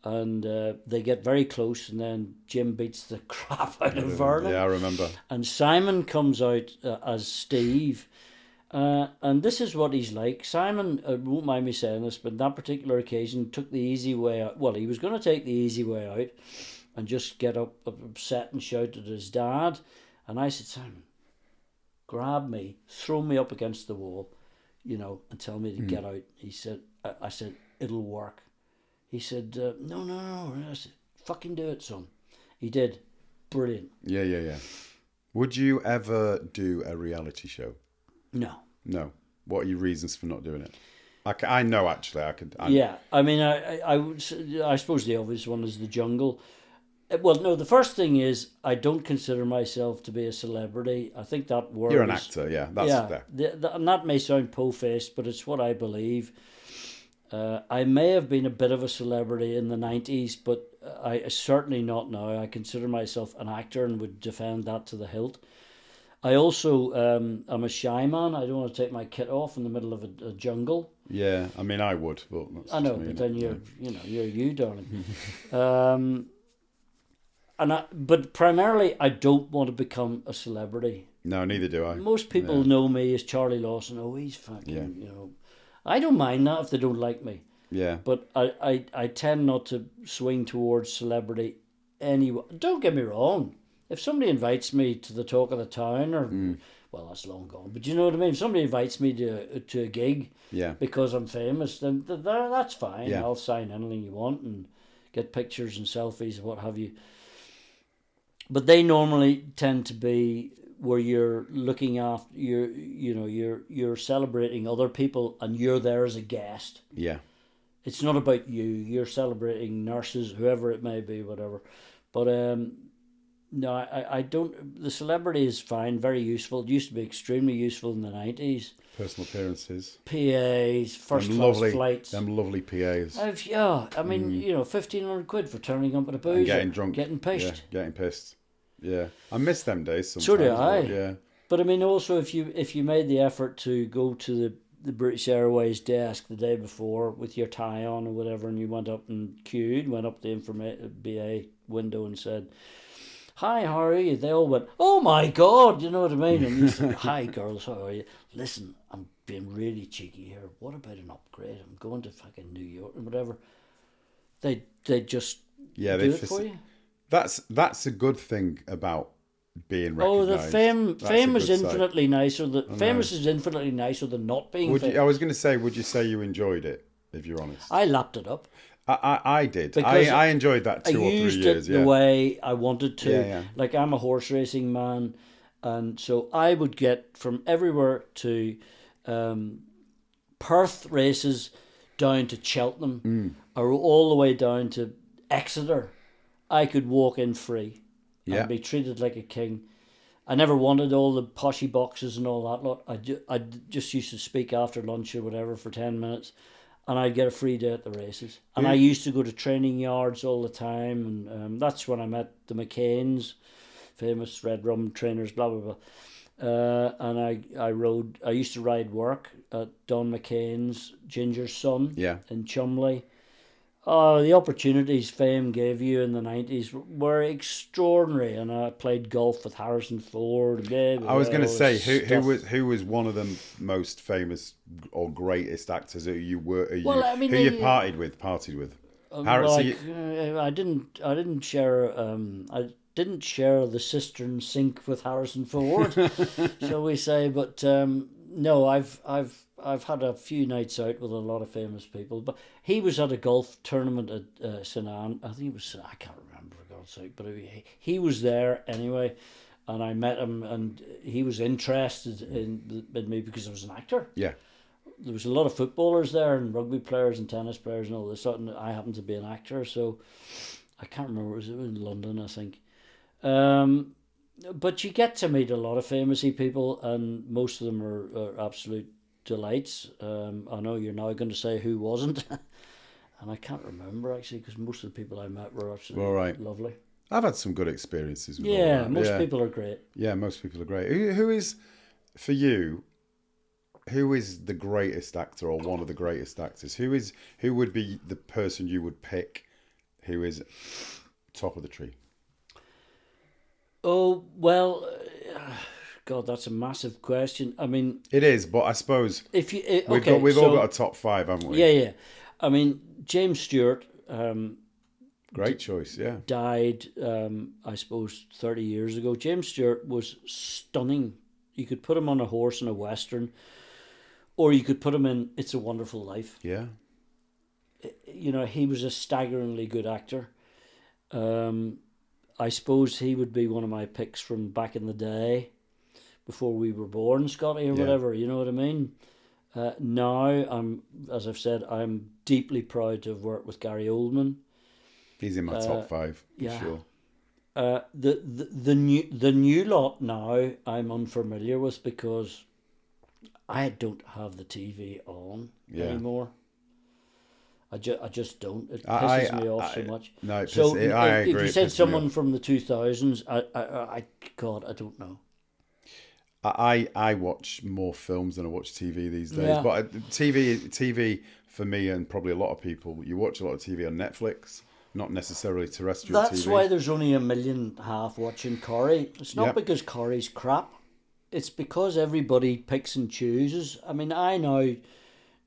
And they get very close, and then Jim beats the crap out of Vernon. Yeah, I remember. And Simon comes out as Steve. And this is what he's like. Simon, won't mind me saying this, but on that particular occasion took the easy way out. Well, he was going to take the easy way out and just get upset and shout at his dad. And I said, Simon, grab me, throw me up against the wall, and tell me to get out. He said, I said, it'll work. He said, no. I said, fucking do it, son. He did. Brilliant. Yeah. Would you ever do a reality show? No. What are your reasons for not doing it? I know, actually. Yeah, I mean, I suppose the obvious one is the jungle. Well, no, the first thing is I don't consider myself to be a celebrity. I think that word You're an actor, yeah. And that may sound po-faced, but it's what I believe. I may have been a bit of a celebrity in the 90s, but I certainly not now. I consider myself an actor and would defend that to the hilt. I also am a shy man. I don't want to take my kit off in the middle of a jungle. Yeah, I mean, I would. But I know, but then you're you, darling. But primarily, I don't want to become a celebrity. No, neither do I. Most people know me as Charlie Lawson. Oh, he's fucking, I don't mind that if they don't like me. Yeah. But I tend not to swing towards celebrity anyway. Don't get me wrong. If somebody invites me to the talk of the town, well, that's long gone. But you know what I mean? If somebody invites me to a gig because I'm famous, then that's fine. Yeah. I'll sign anything you want and get pictures and selfies and what have you. But they normally tend to be where you're looking after you're celebrating other people and you're there as a guest. Yeah. It's not about you. You're celebrating nurses, whoever it may be, whatever. But No, I don't. The celebrity is fine, very useful. It used to be extremely useful in the 90s. Personal appearances. PAs, first class flights. Them lovely PAs. I mean, 1,500 quid for turning up at a boozer. And getting drunk. Getting pissed. Yeah, getting pissed. Yeah. I miss them days sometimes. So do I. Yeah. But I mean, also, if you made the effort to go to the British Airways desk the day before with your tie on or whatever, and you went up and queued, went up the BA window and said, "Hi, how are you?" They all went, "Oh my God," you know what I mean? And you said, "Hi, girls, how are you? Listen, I'm being really cheeky here. What about an upgrade? I'm going to fucking New York or whatever." They just do it for you. That's a good thing about being recognised. Oh, the fame is infinitely nicer. Famous is infinitely nicer than not being famous. I was going to say, would you say you enjoyed it, if you're honest? I lapped it up. I did. I enjoyed that 2 or 3 years. I used it the way I wanted to. Yeah. Like, I'm a horse racing man, and so I would get from everywhere to Perth races down to Cheltenham, or all the way down to Exeter. I could walk in free and be treated like a king. I never wanted all the poshy boxes and all that lot. I just used to speak after lunch or whatever for 10 minutes, and I'd get a free day at the races. And I used to go to training yards all the time, and that's when I met the McCains, famous red rum trainers, blah, blah, blah. And I used to ride work at Don McCain's Ginger's son in Chumley. Oh, the opportunities fame gave you in the 90s were extraordinary, and I played golf with Harrison Ford. I was going to say, who was one of the most famous or greatest actors who you partied with? I didn't share the cistern sink with Harrison Ford, shall we say? But no, I've had a few nights out with a lot of famous people, but he was at a golf tournament at St Anne. I think it was, I can't remember for God's sake, but he was there anyway, and I met him, and he was interested in me because I was an actor. Yeah. There was a lot of footballers there, and rugby players and tennis players and all this sort, and I happened to be an actor, so I can't remember, it was in London, I think. But you get to meet a lot of famousy people, and most of them are absolute delights. I know you're now going to say who wasn't, and I can't remember actually, because most of the people I met were absolutely lovely. I've had some good experiences with most people are great. Yeah, most people are great. Who is, for you, who is the greatest actor or one of the greatest actors? Who would be the person you would pick who is top of the tree? Oh, well, God, that's a massive question. I mean, it is, but I suppose we've all got a top 5, haven't we? Yeah. I mean, James Stewart. Great choice. Yeah. Died, I suppose, 30 years ago. James Stewart was stunning. You could put him on a horse in a western, or you could put him in It's a Wonderful Life. Yeah. He was a staggeringly good actor. I suppose he would be one of my picks from back in the day, before we were born, Scotty, or whatever. You know what I mean? Now, as I've said, I'm deeply proud to have worked with Gary Oldman. He's in my top 5, for sure. The new lot now I'm unfamiliar with, because I don't have the TV on anymore. I just don't. It pisses me off so much. No, I agree. If you said someone from the 2000s, I don't know. I watch more films than I watch TV these days. But TV for me, and probably a lot of people, you watch a lot of TV on Netflix, not necessarily terrestrial TV. That's why there's only 1.5 million watching Corrie. It's not because Corrie's crap. It's because everybody picks and chooses. I mean,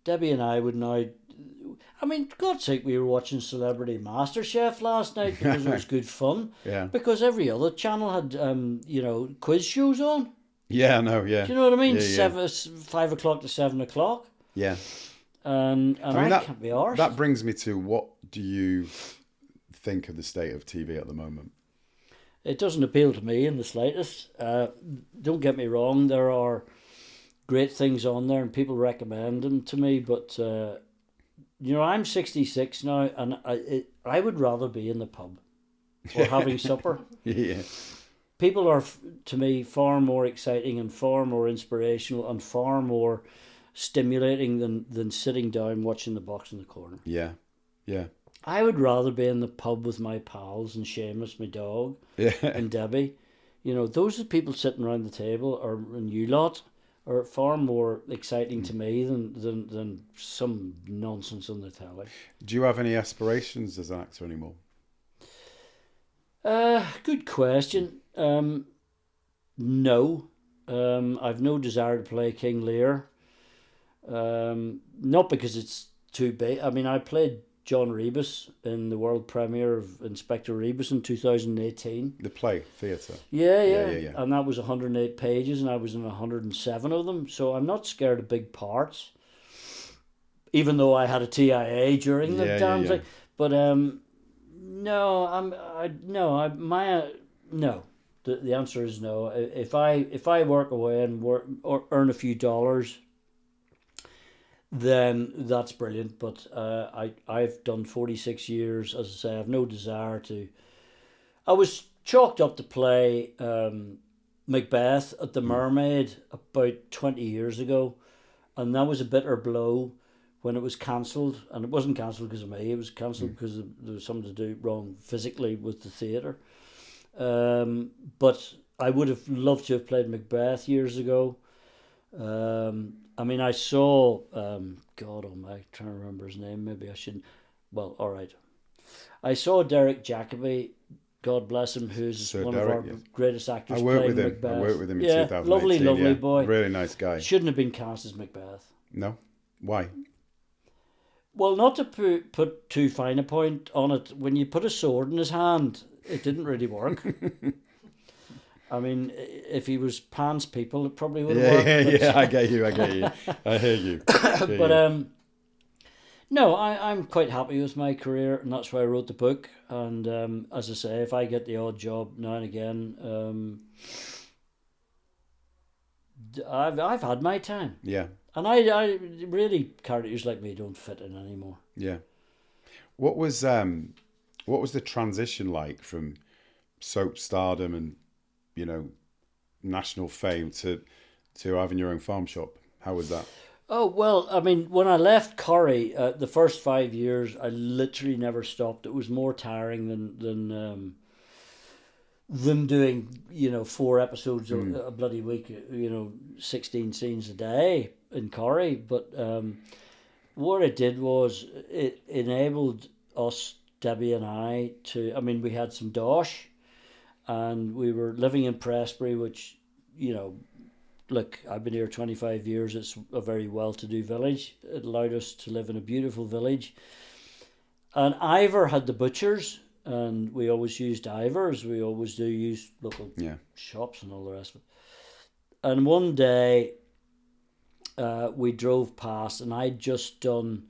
Debbie and I would now... I mean, for God's sake, we were watching Celebrity MasterChef last night because it was good fun. Yeah. Because every other channel had, quiz shows on. Yeah, I know, yeah. Do you know what I mean? 5 o'clock to 7 o'clock. Yeah. And I can't be arsed. That brings me to, what do you think of the state of TV at the moment? It doesn't appeal to me in the slightest. Don't get me wrong, there are great things on there and people recommend them to me, but... I'm 66 now, and I would rather be in the pub or having supper. Yeah. people are, to me, far more exciting and far more inspirational and far more stimulating than sitting down watching the box in the corner. Yeah, yeah. I would rather be in the pub with my pals and Seamus, my dog, and Debbie. You know, those are people sitting around the table, or and you lot, are far more exciting to me than some nonsense on the telly. Do you have any aspirations as an actor anymore? Good question. No. I've no desire to play King Lear. Not because it's too big. I mean, I played John Rebus in the world premiere of Inspector Rebus in 2018. The play, theatre. Yeah. And that was 108 pages, and I was in 107 of them. So I'm not scared of big parts, even though I had a TIA during the damn thing. But no, no. The answer is no. If I work away and work or earn a few dollars, then that's brilliant. But I've done 46 years. As I say, I have no desire to. I was chalked up to play Macbeth at the Mermaid about 20 years ago, and that was a bitter blow when it was cancelled. And it wasn't cancelled because of me. It was cancelled because there was something to do wrong physically with the theatre. But I would have loved to have played Macbeth years ago. I mean, I saw, God almighty, trying to remember his name, maybe I shouldn't. Well, all right. I saw Derek Jacobi, God bless him, who's Sir one Derek, of our greatest actors. I worked playing with him. Macbeth. I worked with him in 2018. Lovely boy. Really nice guy. Shouldn't have been cast as Macbeth. No? Why? Well, not to put too fine a point on it, when you put a sword in his hand, it didn't really work. I mean, if he was Pan's people, it probably would have worked. Yeah, I get you. I hear you. But no, I'm quite happy with my career, and that's why I wrote the book. And as I say, if I get the odd job now and again, I've had my time. Yeah. And I really, characters like me don't fit in anymore. Yeah. What was the transition like from soap stardom and, you know, national fame to having your own farm shop? How was that? Oh, well, I mean, when I left Corrie, the first 5 years, I literally never stopped. It was more tiring than doing, 4 episodes a bloody week, 16 scenes a day in Corrie. But what it did was it enabled us, Debbie and I, we had some dosh, and we were living in Prestbury, which, look, I've been here 25 years. It's a very well-to-do village. It allowed us to live in a beautiful village. And Ivor had the butchers, and we always used Ivor's. We always do use local shops and all the rest of it. And one day, we drove past, and I'd just done,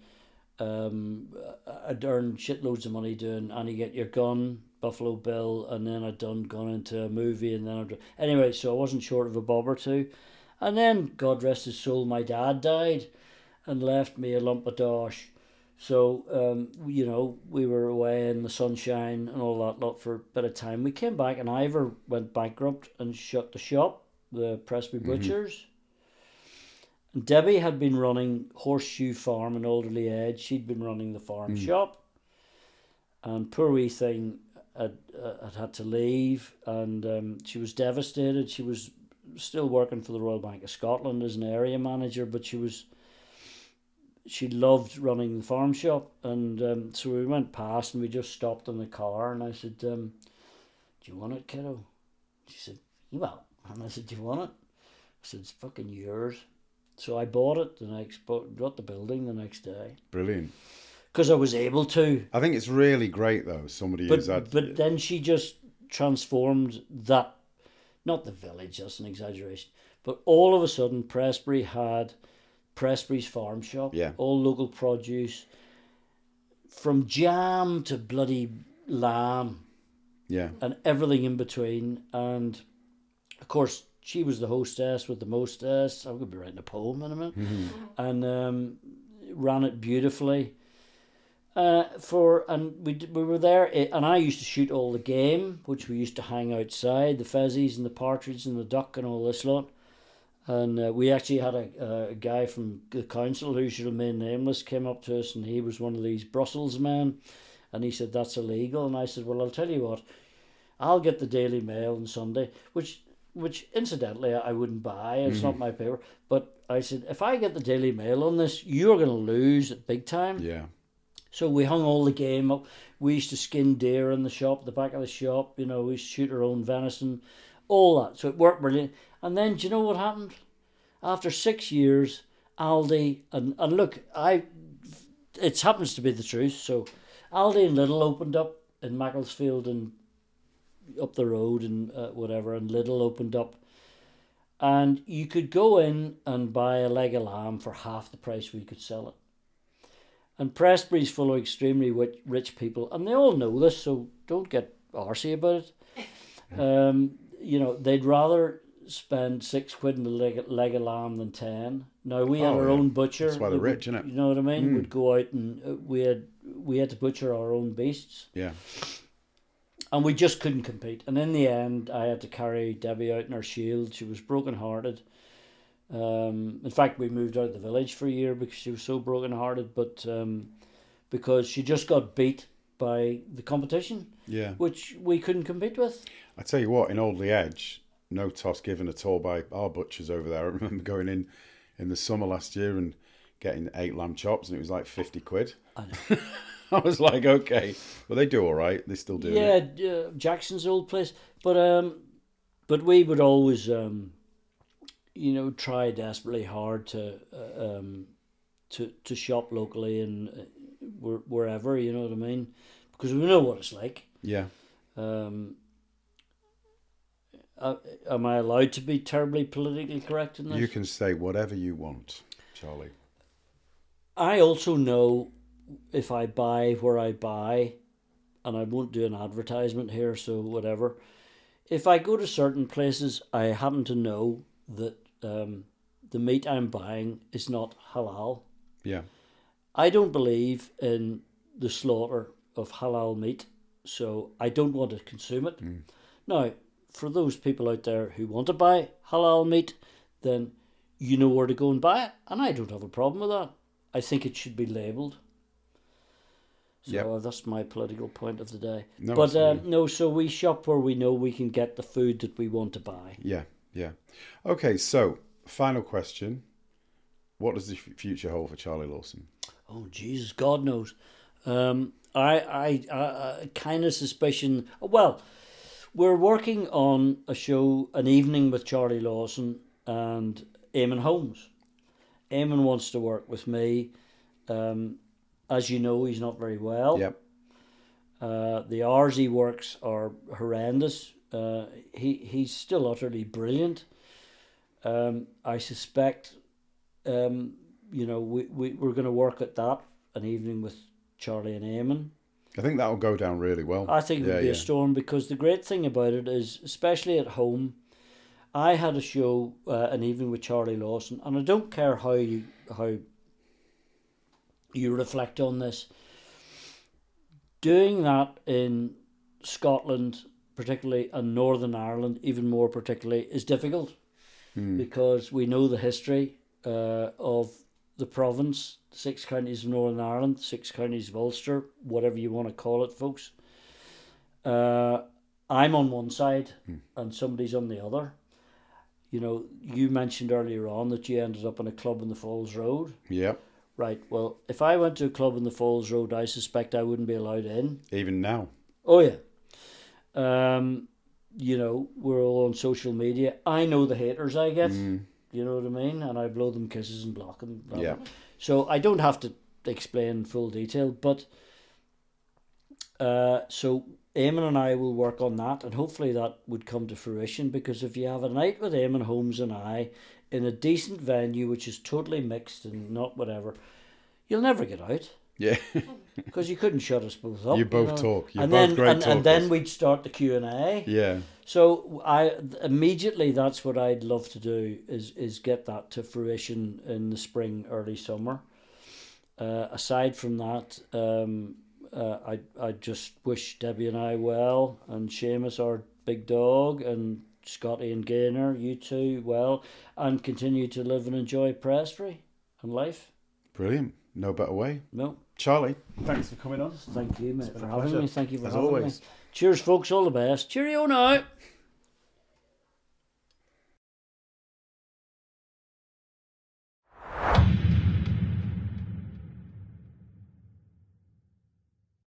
I'd earned shitloads of money doing Annie Get Your Gun, Buffalo Bill, and then I'd gone into a movie, and then anyway, so I wasn't short of a bob or two. And then, God rest his soul, my dad died and left me a lump of dosh. So, we were away in the sunshine and all that lot for a bit of time. We came back, and Ivor went bankrupt and shut the shop, the Prestbury Butchers. And Debbie had been running Horseshoe Farm in Alderley Edge. She'd been running the farm shop. And poor wee thing had to leave, and she was devastated. She was still working for the Royal Bank of Scotland as an area manager, but she loved running the farm shop. And so we went past, and we just stopped in the car, and I said, do you want it, kiddo? She said, well. And I said, do you want it? I said, it's fucking yours. So I bought it bought the building the next day. Brilliant. Because I was able to. I think it's really great, though, But then she just transformed that, not the village, that's an exaggeration, but all of a sudden Prestbury had Prestbury's farm shop, all local produce, from jam to bloody lamb, and everything in between. And, of course, she was the hostess with the mostess. I'm going to be writing a poem in a minute. And ran it beautifully. We were there, and I used to shoot all the game, which we used to hang outside, the pheasants and the partridge and the duck and all this lot. And we actually had a guy from the council who should remain nameless came up to us, and he was one of these Brussels men, and he said that's illegal. And I said, well, I'll tell you what, I'll get the Daily Mail on Sunday, which incidentally I wouldn't buy. It's not my paper, but I said, if I get the Daily Mail on this, you're going to lose big time. Yeah. So we hung all the game up. We used to skin deer in the shop, the back of the shop. We used to shoot our own venison, all that. So it worked brilliant. And then, do you know what happened? After 6 years, Aldi, and look, it happens to be the truth. So Aldi and Lidl opened up in Macclesfield and up the road and whatever, and Lidl opened up. And you could go in and buy a leg of lamb for half the price we could sell it. And Prestbury's full of extremely rich people, and they all know this, so don't get arsey about it. They'd rather spend £6 in a leg of lamb than 10. Now we had our own butcher. That's why they're rich, isn't it? You know what I mean? We'd go out and we had to butcher our own beasts. Yeah. And we just couldn't compete. And in the end, I had to carry Debbie out in her shield. She was broken-hearted. In fact, we moved out of the village for a year because she was so broken-hearted, but because she just got beat by the competition, which we couldn't compete with. I tell you what, in Oldley Edge, no toss given at all by our butchers over there. I remember going in the summer last year and getting 8 lamb chops, and it was like £50. I know. I was like, okay, well, they do all right. They still do. Yeah, Jackson's old place, but we would always try desperately hard to shop locally and wherever, you know what I mean, because we know what it's like. Yeah. Am I allowed to be terribly politically correct in this? You can say whatever you want, Charlie. I also know if I buy where I buy, and I won't do an advertisement here, so whatever. If I go to certain places, I happen to know that the meat I'm buying is not halal. Yeah. I don't believe in the slaughter of halal meat, so I don't want to consume it. Now, for those people out there who want to buy halal meat, then you know where to go and buy it, and I don't have a problem with that. I think it should be labelled. So that's my political point of the day. No, but so we shop where we know we can get the food that we want to buy. Yeah. Okay, so final question. What does the future hold for Charlie Lawson? Oh, Jesus, God knows. I kind of suspicion... Well, we're working on a show, An Evening with Charlie Lawson and Eamon Holmes. Eamon wants to work with me. As you know, he's not very well. Yep. The hours he works are horrendous. He's still utterly brilliant. I suspect, we're going to work at that, An Evening with Charlie and Eamon. I think that'll go down really well. I think it would be a storm, because the great thing about it is, especially at home, I had a show, An Evening with Charlie Lawson, and I don't care how you reflect on this. Doing that in Scotland, particularly, and Northern Ireland, even more particularly, is difficult because we know the history of the province, 6 counties of Northern Ireland, 6 counties of Ulster, whatever you want to call it, folks. I'm on one side and somebody's on the other. You mentioned earlier on that you ended up in a club in the Falls Road. Yeah. Right, well, if I went to a club in the Falls Road, I suspect I wouldn't be allowed in. Even now? Oh, yeah. We're all on social media. I know the haters I get, you know what I mean? And I blow them kisses and block them. Blah, blah. So I don't have to explain full detail, but so Eamon and I will work on that, and hopefully that would come to fruition, because if you have a night with Eamon Holmes and I in a decent venue which is totally mixed and not whatever, you'll never get out. Yeah. Because you couldn't shut us both up. You both talk. You're and both then, great talkers. And then we'd start the Q&A. Yeah. So immediately that's what I'd love to do, is get that to fruition in the spring, early summer. aside from that, I just wish Debbie and I well, and Seamus, our big dog, and Scotty and Gaynor, you two, well, and continue to live and enjoy Prestbury and life. Brilliant. No better way. No. Charlie, thanks for coming on. Thank you, mate, for having pleasure. me. Thank you for As having always. me. Cheers, folks. All the best. Cheerio now.